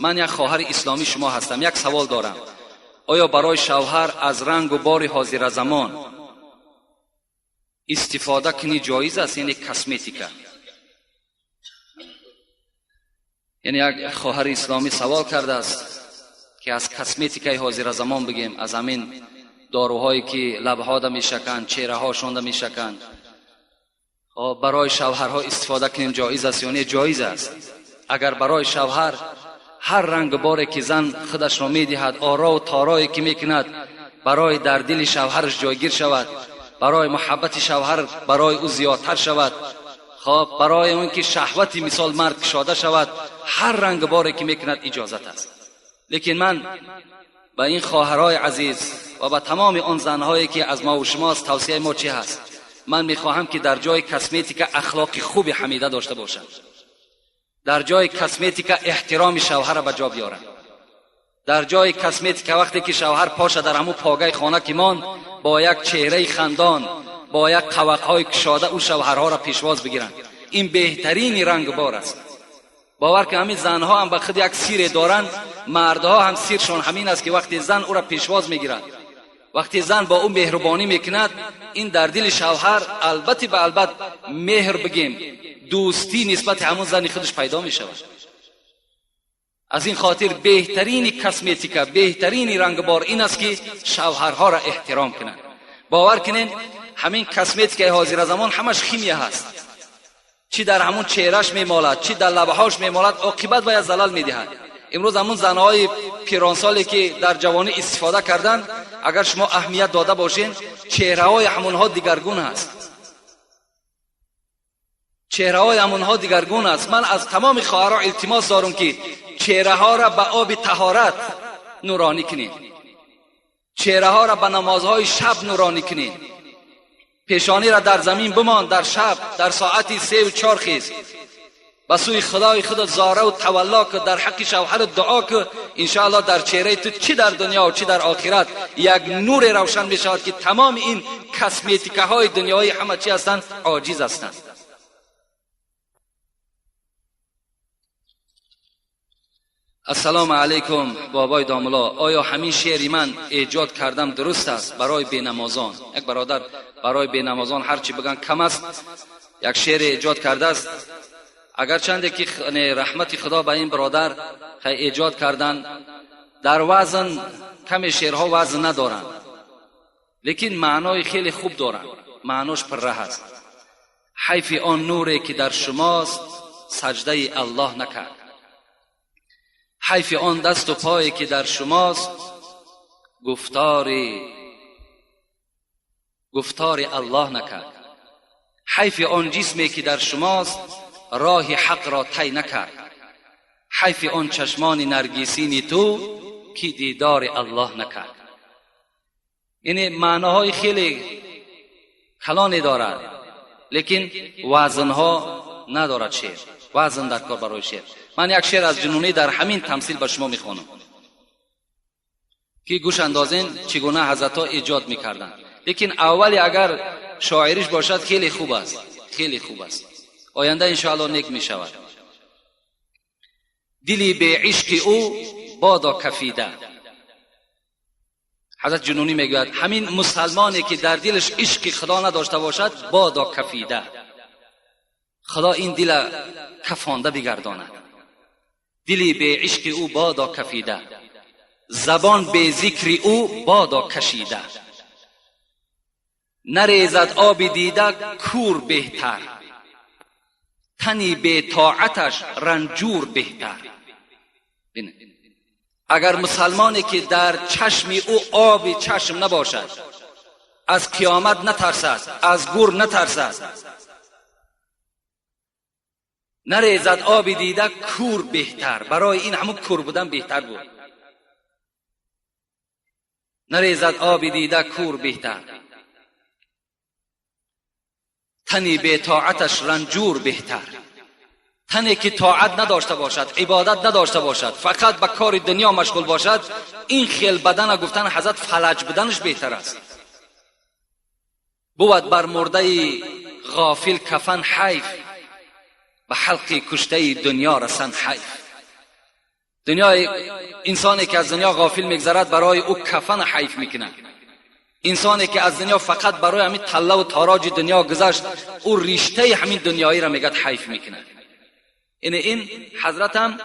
من یک خواهر اسلامی شما هستم. یک سوال دارم. آیا برای شوهر از رنگ و بار حاضر زمان استفاده کنی جایز است؟ یعنی کسمتیکا. یعنی یک خواهر اسلامی سوال کرده است که از کسمتیکای حاضر زمان بگیم، از همین داروهایی که لبها دا میشکن، چهره هاشون دا میشکن، برای شوهرها استفاده کنیم جایز است یا نه؟ جایز است. اگر برای شوهر هر رنگ باری که زن خودش را میدهد، آرا و تارایی که میکند برای در دل شوهرش جایگیر شود، برای محبت شوهر برای او زیادتر شود، برای اون که شهوتی مثال مرد کشاده شود، هر رنگ باری که میکند اجازت است. لیکن من به این خواهرای عزیز و به تمام آن زنهایی که از ما و شماست توصیه ما چی هست؟ من میخواهم که در جای کسمتیکا اخلاق خوب حمیده داشته باشند. در جای کسمتیکا احترام شوهر را به جا بیارن. در جای کسمتیکا وقتی که شوهر پاشه در همون پاگای خانه که مان، با یک چهره خندان، با یک قوقهای کشاده او شوهرها را پیشواز بگیرند. این بهترین رنگ بار است. باور که همین زنها هم به خود یک سیر دارند، مردها هم سیرشون همین است که وقتی زن او را پیشواز میگیرد، وقتی زن با او مهربانی میکند، این در دل شوهر البته به البته مهر بگیم دوستی نسبت همون زن خودش پیدا می شود. از این خاطر بهترین کسمتیکا، بهترین رنگ بار این است که شوهرها را احترام کنند. باور کنین همین کسمتیکای حاضر زمان همش خیمیه هست. چی در همون چهرهش میمالد، چی در لبهاش میمالد، عاقبت وی زلال میدهد. امروز همون زنهای پیرانسالی که در جوانی استفاده کردند، اگر شما اهمیت داده باشین، چهره‌های همونها دیگرگون است. چهره‌های همونها دیگرگون است. من از تمام خواهرها التماس دارم که چهره‌ها را به آب طهارت نورانی کنین، چهره‌ها را به نمازهای شب نورانی کنین، پیشانی را در زمین بمان در شب در ساعت 3 و 4 خیز به سوی خدای خود زاره و تولا که در حق شوهر دعا که انشاءالله در چهره تو چی در دنیا و چی در آخرت یک نور روشن می شود که تمام این کسمتیکه های دنیایی همه چی هستند عاجز هستند. السلام علیکم بابای داملا، آیا همین شعری من ایجاد کردم درست است برای بینمازان؟ یک برادر برای بینمازان هرچی بگن کم است، یک شعر ایجاد کرده است. اگرچند که رحمت خدا به این برادر ایجاد کردن، در وزن کم شعرها وزن ندارن، لیکن معنای خیلی خوب دارن، معناش پر ره است. حیف آن نوری که در شماست سجده الله نکرد، حیف آن دست و پایی که در شماست گفتار الله نکرد، حیف آن جسمی که در شماست راه حق را طی نکرد، حیف آن چشمان نرگسین تو که دیدار الله نکرد. یعنی معناهای خیلی کلانی دارد، لیکن وزنها ندارد شعر، وزن در کار برای شعر. من یک شعر از جنونی در همین تمثیل به شما میخوانم که گوش اندازین چگونه حضرت‌ها ایجاد میکردند. لیکن اولی اگر شاعریش باشد خیلی خوب است، خیلی خوب است، آینده انشاءالله نیک می شود. دلی به عشق او بادا کفیده. حضرت جنونی میگوید همین مسلمانی که در دلش عشق خدا نداشته باشد بادا کفیده، خدا این دل کفانده بگرداند. دلی به عشق او بادا کفیده، زبان به ذکر او بادا کشیده، نریزد آب دیده کور بهتر، تنی به طاعتش رنجور بهتر. اگر مسلمانی که در چشم او آب چشم نباشد، از قیامت نترسد، از گور نترسد، نریزد آب دیده کور بهتر، برای این همون کور بودن بهتر بود. نریزد آب دیده کور بهتر، تنی به طاعتش رنجور بهتر. تنی که طاعت نداشته باشد، عبادت نداشته باشد، فقط به کار دنیا مشغول باشد، این خیل بدن گفتن حضرت فلج بدنش بهتر است. بود بر مرده غافل کفن حیف، به حلق کشته دنیا رسن حیف. دنیای انسانی که از دنیا غافل میگذرد برای او کفن حیف میکنه. انسانی که از دنیا فقط برای همین طلا و تاراج دنیا گذشت، او رشته همین دنیایی را میگد حیف میکنه. این حضرت هم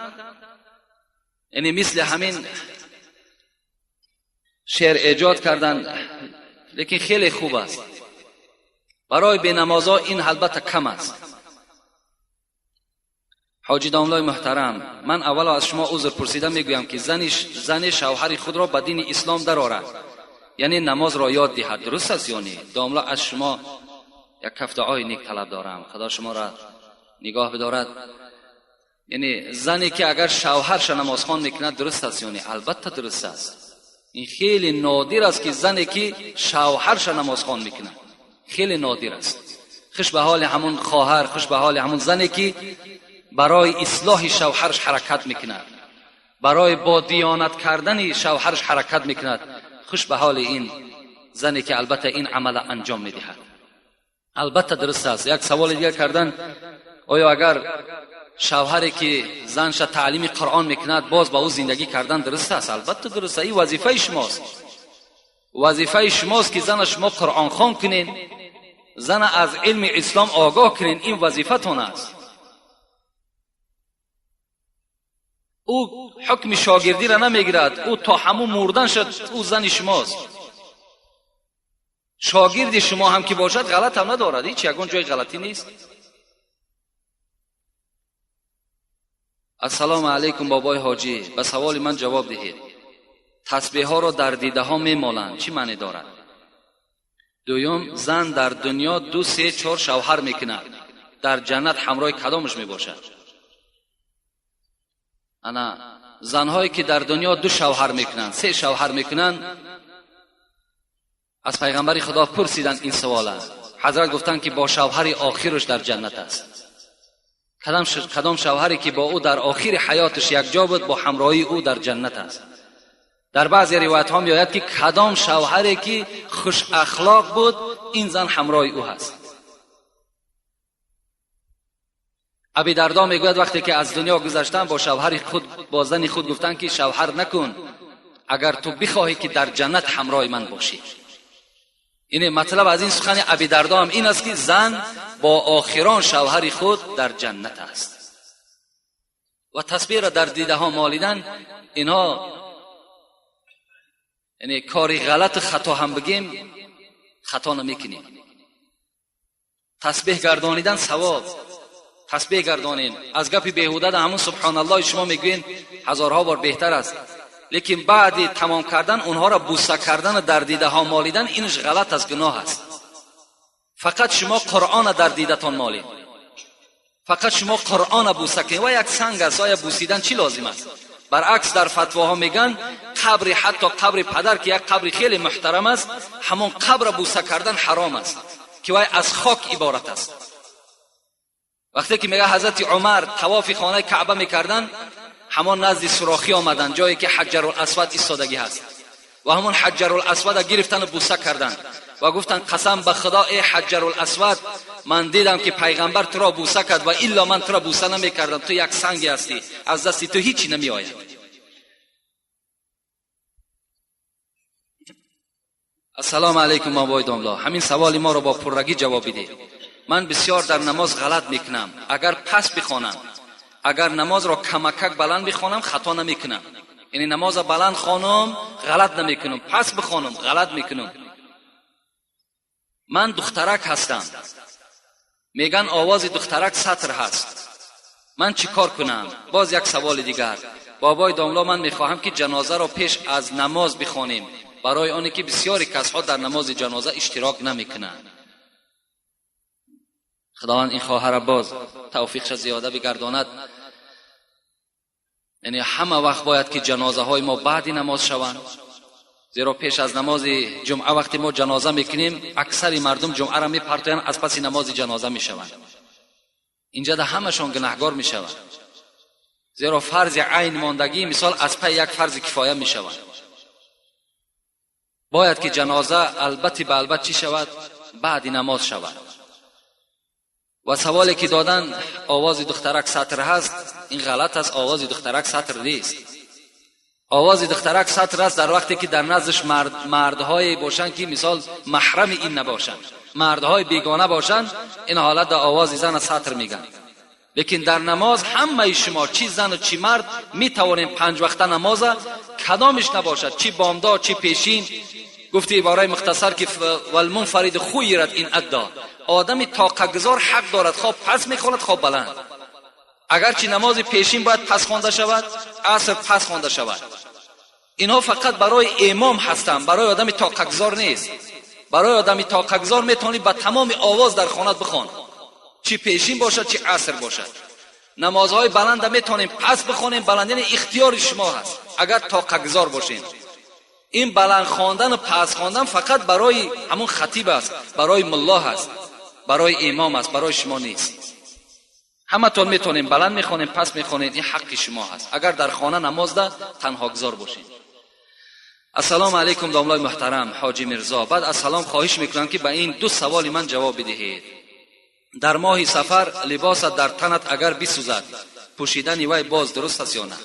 مثل همین شعر ایجاد کردن، لیکن خیلی خوب است. برای بینمازا این البته کم است. حاجی داملای محترم، من اول از شما عذر پرسیده میگویم که زن شوهر خود را به دین اسلام درآورد، یعنی نماز را یاد دهد. درست است یا نه؟ داملا از شما یک کف دعای نیک طلب دارم، خدا شما را نگاه بدارد. یعنی زنی که اگر شوهرش نماز خوان میکند درست است یا نه؟ البته درست است. این خیلی نادر است که زنی که شوهرش نماز خوان میکند، خیلی نادر است. خوش به حال همون خواهر، خوش به حال همون زنی که برای اصلاح شوهرش حرکت میکند، برای با دیانت کردن شوهرش حرکت میکند. خوش به حال این زنی که البته این عمل انجام میدهد. البته درست است. یک سوال دیگر کردن، آیا اگر شوهری که زنش تعلیم قرآن میکند باز با او زندگی کردن درست است؟ البته درست است. این وظیفه شماست. وظیفه شماست که زن شما قرآن خوان کنین، زن از علم اسلام آگاه کنین. این وظیفتون است. او حکم شاگردی را نمیگیرد، او تا همون مردن شد او زن شماست. شاگرد شما هم که باشد غلط هم ندارد، هیچ یگان جای غلطی نیست. السلام علیکم بابای حاجی، به سوال من جواب دهید. تسبیح ها را در دیده ها میمالند، چی معنی دارد؟ دویم، زن در دنیا 2 3 4 شوهر میکند، در جنت همراه کدامش میباشد؟ انا زنهایی که در دنیا 2 شوهر میکنند، 3 شوهر میکنند، از پیغمبر خدا پرسیدند این سوال است. حضرت گفتند که با شوهر آخرش در جنت است. کدام شوهری که با او در آخر حیاتش یک جا بود، با همراهی او در جنت است. در بعضی روایت ها میآید که کدام شوهری که خوش اخلاق بود، این زن همراه او هست. ابی دردا میگوید وقتی که از دنیا گذشتن با شوهر خود، با زن خود گفتن که شوهر نکن اگر تو بخواهی که در جنت همراه من باشی. این مطلب از این سخن ابی دردا هم این است که زن با آخران شوهر خود در جنت است. و تسبیح را در دیده ها مالیدن، اینها یعنی کاری غلط خطا هم بگیم خطا نمیکنیم. تسبیح گردانیدن ثواب، تسبیح گردانین. از گپ بیهوده همون سبحان الله شما میگوین هزارها بار بهتر است، لیکن بعد تمام کردن اونها را بوسه کردن در دیده ها مالیدن، اینش غلط از گناه است. فقط شما قرآن در دیدتان مالید، فقط شما قرآن بوسه کنید. و یک سنگ است، آیا بوسیدن چی لازم است؟ برعکس در فتواها میگن قبر، حتی قبر پدر که یک قبر خیلی محترم است، همون قبر بوسه کردن حرام است که وای از خاک عبارت است. وقتی که میگه حضرت عمر طواف خانه کعبه میکردن، همون نزد سوراخی آمدن، جایی که حجر الاسود ایستادگی هست، و همون حجر الاسود گرفتن و بوسه کردن و گفتن قسم به خدا ای حجر الاسود، من دیدم که پیغمبر تو را بوسه کرد و الا من تو را بوسه نمیکردم، تو یک سنگی هستی، از دست تو هیچی نمی آید. السلام علیکم بابای داملا، همین سوال ما را با پررگی جواب بده. من بسیار در نماز غلط میکنم. اگر پس بخوانم، اگر نماز را کمکک بلند بخوانم خطا نمیکنم. یعنی نماز بلند خوانم غلط نمیکنم، پس بخوانم غلط میکنم. من دخترک هستم، میگن آواز دخترک سطر هست، من چی کار کنم؟ باز یک سوال دیگر. بابای داملا، من میخواهم که جنازه را پیش از نماز بخوانیم، برای آنی که بسیاری کسها در نماز جنازه اشتراک نمیکنند. خداوند این خواهر باز توفیقش زیاده بگرداند. یعنی همه وقت باید که جنازه های ما بعد نماز شوند، زیرا پیش از نماز جمعه وقتی ما جنازه میکنیم اکثر مردم جمعه را میپرتوین، از پس نماز جنازه میشوند. اینجا ده همشون گناهگار میشوند، زیرا فرض عین ماندگی مثال از پای یک فرض کفایه میشوند. باید که جنازه البته به البته چی شود؟ بعد نماز شود. و سوالی که دادن آواز دخترک سطر هست، این غلط است. آواز دخترک سطر نیست. آواز دخترک سطر است در وقتی که در نزدش مردهای باشند که مثال محرم این نباشند، مردهای بیگانه باشند، این حالت در آواز زن سطر میگن. لیکن در نماز همه شما چی زن و چی مرد می توانیم 5 وقته نماز کدامش نباشد، چی بامداد چی پیشین. گفتی عباره مختصر که والمنفرد خیرت این ادا، آدمی طاقت گذار حق دارد خواب پس میخواند خواب بلند. اگرچه نماز پیشین باید پس خوانده شود، عصر پس خوانده شود. اینها فقط برای امام هستند، برای آدمی طاقت گذار نیست. برای آدمی طاقت گذار میتونی با تمام آواز در خانه بخوان، چی پیشین باشد چی عصر باشد. نمازهای بلند میتونیم پس بخونیم، بلند یعنی اختیار شما هست اگر طاقت گذار باشین. این بلند خواندن و پس خواندن فقط برای همون خطیب است، برای ملا است، برای امام است، برای شما نیست. همه تون میتونیم بلند میخونیم پس میخونید، این حق شما هست اگر در خانه نماز ده تنها گذار باشین. السلام علیکم داملای محترم حاجی مرزا. بعد از سلام خواهش میکنم که به این 2 سوال من جواب بدهید. در ماه سفر لباس در تنت اگر بسوزد پوشیدن وی باز درست است یا نه؟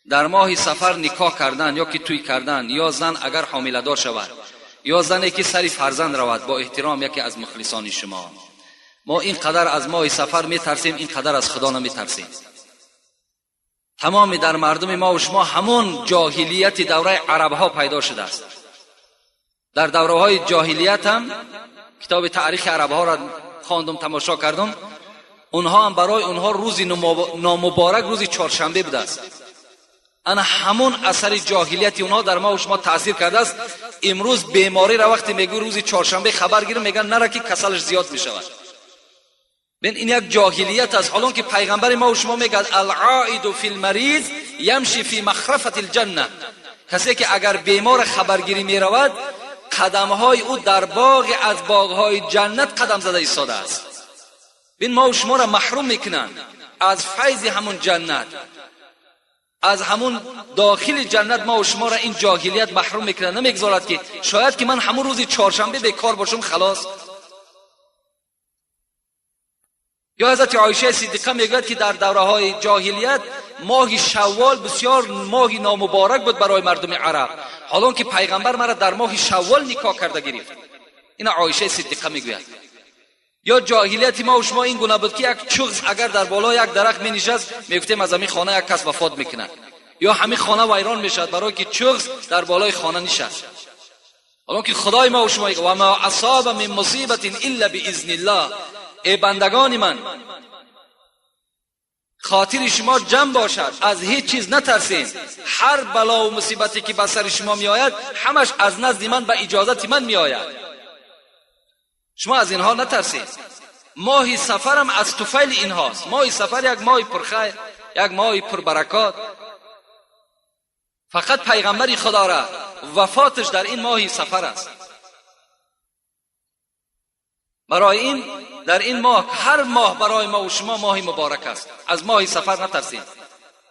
در ماه سفر نکاح کردن یا که توی کردن، یا زن اگر حامله دار شود، یا زنی که سری فرزند رود، با احترام یکی از مخلصان شما. ما اینقدر از ماه سفر میترسیم، اینقدر از خدا نمیترسیم. تمام در مردم ما و شما همون جاهلیت دوره عرب ها پیدا شده است. در دوره های جاهلیت هم کتاب تاریخ عرب ها را خواندم، تماشا کردم. اونها هم برای اونها روز نامبارک روز چهارشنبه بوده است. انا همون اثر جاهلیت اونها در ما و شما تاثیر کرده است. امروز بیماری را وقتی میگو روز چهارشنبه خبر گیرم میگن نره که کسلش زیاد میشود. ببین این یک جاهلیت است، حالان که پیغمبر ما و شما میگه العائد فی المریض یمشی فی مخرفة الجنه. کسی که اگر بیمار خبرگیری میرود قدمهای او در باغ از باغهای جنت قدم زده ایستاده است. ببین ما و شما را محروم میکنن از فیض همون جنت، از همون داخل جنت. ما و شما را این جاهلیت محروم میکنن، نمیگذارد که شاید که من همون روز چهارشنبه بیکار باشم خلاص. یا حضرت عایشه صدیقه میگوید که در دوره های جاهلیت ماه شوال بسیار ماه نامبارک بود برای مردم عرب، حالان که پیغمبر مرا در ماه شوال نکاح کرده گرفت. این عایشه صدیقه میگوید. یا جاهلیت ما و شما این گونه بود که یک چغز اگر در بالای یک درخت می نشست میگفتیم از همین خانه یک کس وفات میکنه، یا همین خانه ویران میشد برای که چغز در بالای خانه نشست. حالان که خدای ما و شما و ما اصاب من مصیبت الا باذن الله. ای بندگان من، خاطر شما جمع باشد، از هیچ چیز نترسین. هر بلا و مصیبتی که بر سر شما می آید همش از نزد من به اجازت من می آید. شما از اینها نترسید. ماه سفرم از طفیل اینهاست. ماه سفر یک ماه پرخیر، یک ماه پربرکات. فقط پیغمبر خدا را وفاتش در این ماه سفر است. برای این در این ماه، هر ماه برای ما و شما ماه مبارک است. از ماه سفر نترسید.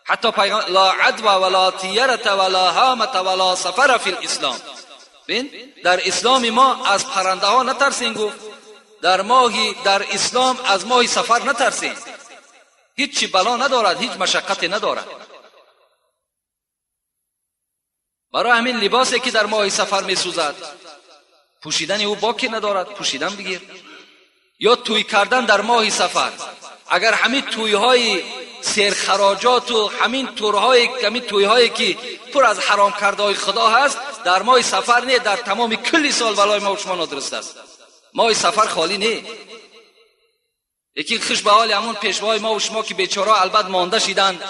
حتی پیغمبر لا عدوى ولا طیرة ولا هامة ولا سفر فی الاسلام. ببین در اسلام ما از پرنده ها نترسین. گفت در اسلام از ماه سفر نترسین. هیچ بلا ندارد، هیچ مشقتی ندارد. برای همین لباسی که در ماه سفر می سوزد پوشیدن او باکی ندارد، پوشیدن بگیر. یا توی کردن در ماه سفر، اگر همین تویهای سرخراجات و همین تویهایی که پر از حرام کرده های خدا هست در ماه سفر نه، در تمام کل سال برای ما و شما نادرست است. ماه سفر خالی نه. یکی خوش به حال همون پیشوای ما و شما که بیچاره البته مانده شدند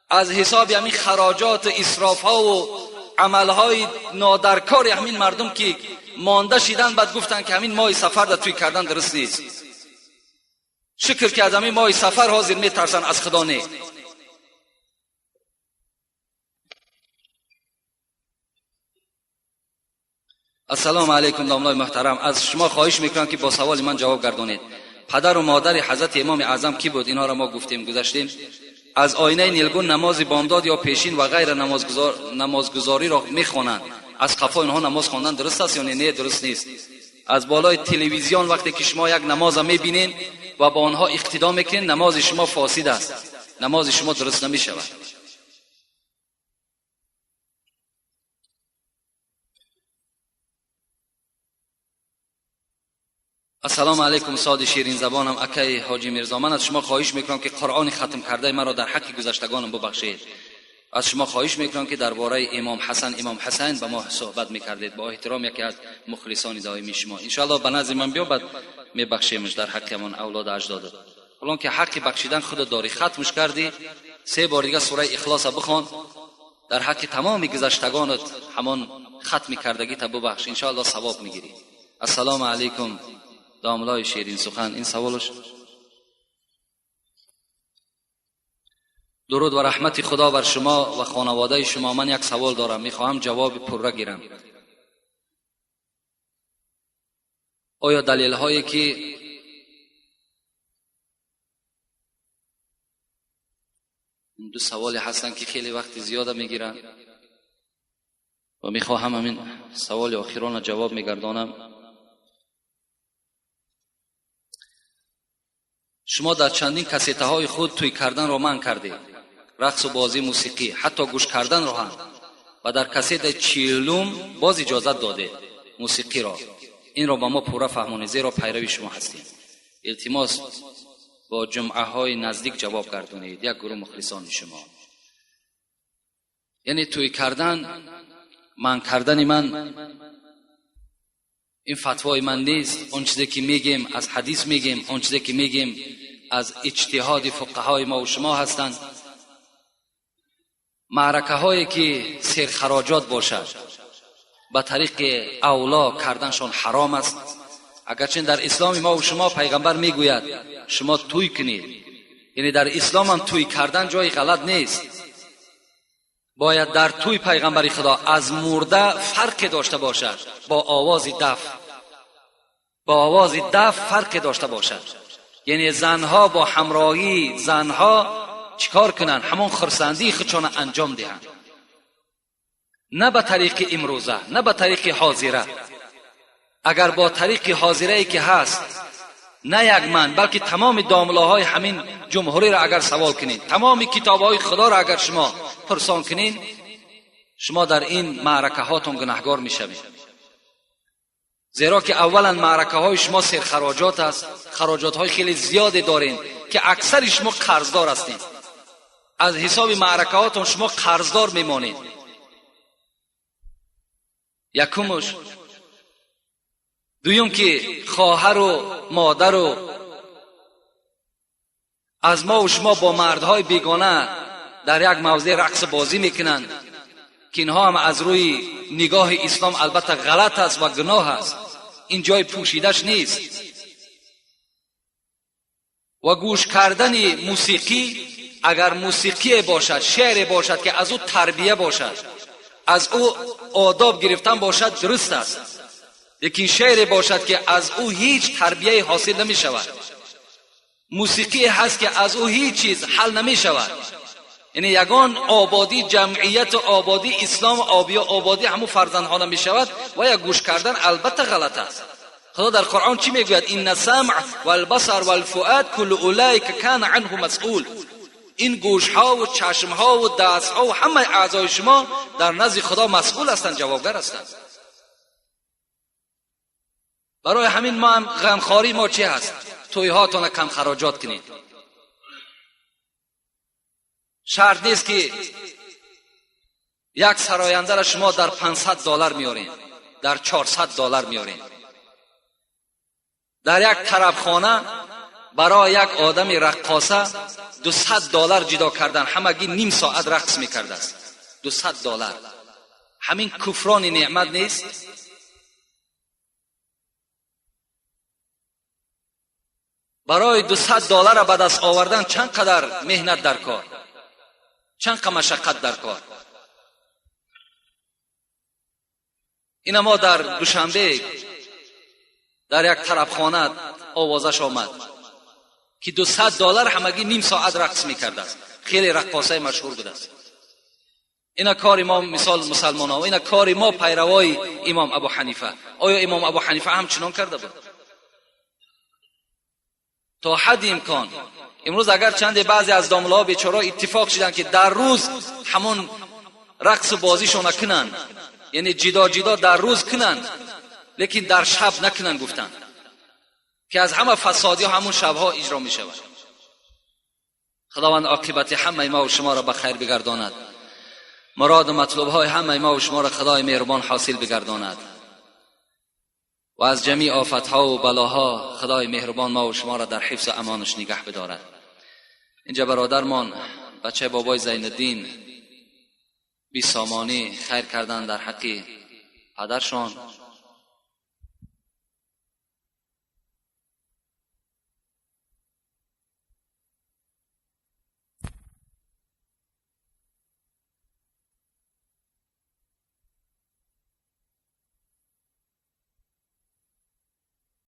از حساب همین خراجات اسراف ها و عمل های نادرکار همین مردم که مانده شدند. بعد گفتن که همین ماه سفر در توی کردن درست نیست. شکر که از همین ماه سفر حاضر میترسن، از خدا نه. السلام علیکم داملای محترم. از شما خواهش میکنم که با سوال من جواب گردانید. پدر و مادر حضرت امام اعظم کی بود؟ اینها را ما گفتیم گذاشتیم. از آینه نیلگون نماز بامداد یا پیشین و غیر نمازگزاری را میخوانند. از قفا اینها نماز خواندن درست است یا نه؟ درست نیست. از بالای تلویزیون وقتی که شما یک نماز میبینین و با آنها اقتدا میکنین، نماز شما فاسد است. نماز شما درست نمی شود. السلام علیکم استاد شیرین زبانم اکای حاجی میرزا، من از شما خواهش میکنم که قرآن ختم کرده مرا در حق گذشتگانم ببخشید. از شما خواهش میکنم که درباره امام حسین با ما صحبت میکردید. با احترام یکی از مخلصان دائمی شما، ان شاء الله به نزد من بیا بعد میبخشیمش در حقمون اولاد اجداد. الان که حق بخشیدن خود داری، ختمش کردی، 3 بار دیگه سوره اخلاص بخوان در حق تمام گذشتگانت، همان ختم کردگی تا ببخش، ان شاء الله ثواب میگیری. السلام علیکم داملای شیرین سخن. این سوالش. درود و رحمت خدا بر شما و خانواده شما. من یک سوال دارم، میخواهم جواب پره گیرم. آیا دلیل هایی که دو سوال هستن که خیلی وقت زیاده میگیرن و میخواهم همین سوال آخران جواب میگردانم. شما در چندین کسیته های خود توی کردن را منع کردید، رقص و بازی موسیقی، حتی گوش کردن را هم، و در کسیت 40 باز اجازت داده موسیقی را. این را با ما پورا فهمونید، زیرا پیروی شما هستیم. التماس با جمعه های نزدیک جواب گردونید. یک گروه مخلصان شما. یعنی توی کردن، منع کردن من، این فتوای من نیست. اون چیزی که میگیم از حدیث میگیم، اون چیزی که میگیم از اجتهاد فقهای ما و شما هستند. معرکه هایی که سرخراجات باشد به طریق اولا کردنشان حرام است. اگرچه در اسلام ما و شما پیغمبر میگوید شما توی کنید، یعنی در اسلام هم توی کردن جای غلط نیست. باید در توی پیغمبری خدا از مرده فرق داشته باشد، با آواز دف فرق داشته باشد. یعنی زنها با همراهی زنها چیکار کنن؟ همون خرسندی خودشان انجام دهند، نه به طریق امروزه، نه به طریق حاضره. اگر با طریق حاضره ای که هست، نه یک من بلکه تمام داملاهای همین جمهوری را اگر سوال کنید، تمام کتابهای خدا را اگر شما پرسان کنین، شما در این معرکه هاتون گناهگار میشوید. زیرا که اولا معرکه های شما سرخراجات است، خراجات های خیلی زیاد دارین که اکثر شما قرضدار هستین. از حساب معرکه هاتون شما قرضدار میمانید. یکمش. دویم که خواهر و مادر و از ما و شما با مردهای بیگانه در یک موضع رقص بازی میکنند که اینها هم از روی نگاه اسلام البته غلط است و گناه است، این جای پوشیدش نیست. و گوش کردن موسیقی، اگر موسیقی باشد، شعر باشد که از او تربیه باشد، از او آداب گرفتن باشد، درست است. لیکن شعر باشد که از او هیچ تربیه حاصل نمی شود، موسیقی هست که از او هیچ چیز حل نمی شود. یعنی یگان آبادی جمعیت و آبادی اسلام آبادی همون فرزندها نمی شود و یا گوش کردن البته غلط است. خدا در قرآن چی میگوید؟ این السمع والبصر والفؤاد کل اولئک کان عنه مسئول. این گوش ها و چشم ها و دست ها و همه اعضای شما در نزد خدا مسئول هستند، جوابگر هستند. برای همین ما هم غمخواری ما چی هست؟ توی هاتون کم خراجات کنید. شرط نیست که یک سراینده را شما در $500 میارین، در $400 میارین. در یک طربخانه برای یک آدم رقاصه $200 جدا کردن، همگی نیم ساعت رقص میکرده است. $200. همین کفران نعمت نیست؟ برای $200 را به دست آوردن چند قدر مهنت در کار، چند قدر مشقت در کار. این ما در دوشنبه در یک طربخانه آوازش آمد که $200 همگی نیم ساعت رقص میکرده است. خیلی رقاصه مشهور بوده است. اینا کار ما، مثال مسلمان ها، اینا کار ما پیروای امام ابو حنیفه. آیا امام ابو حنیفه هم چنان کرده بود؟ تا حد امکان. امروز اگر چند بعضی از دامله‌ها بیچاره اتفاق شدن که در روز همون رقص و بازیشون کنن، یعنی جدا جدا در روز کنن لیکن در شب نکنن، گفتن که از همه فسادی ها همون شبها اجرا می شود. خداوند عاقبت همه ما و شما را به خیر بگرداند، مراد و مطلوب های همه ما و شما را خدای مهربان حاصل بگرداند و از جمیع آفت ها و بلاها خدای مهربان ما و شما را در حفظ و امانش نگه بدارد. اینجا برادرمان بچه بابای زین الدین بی سامانی خیر کردن در حق پدرشان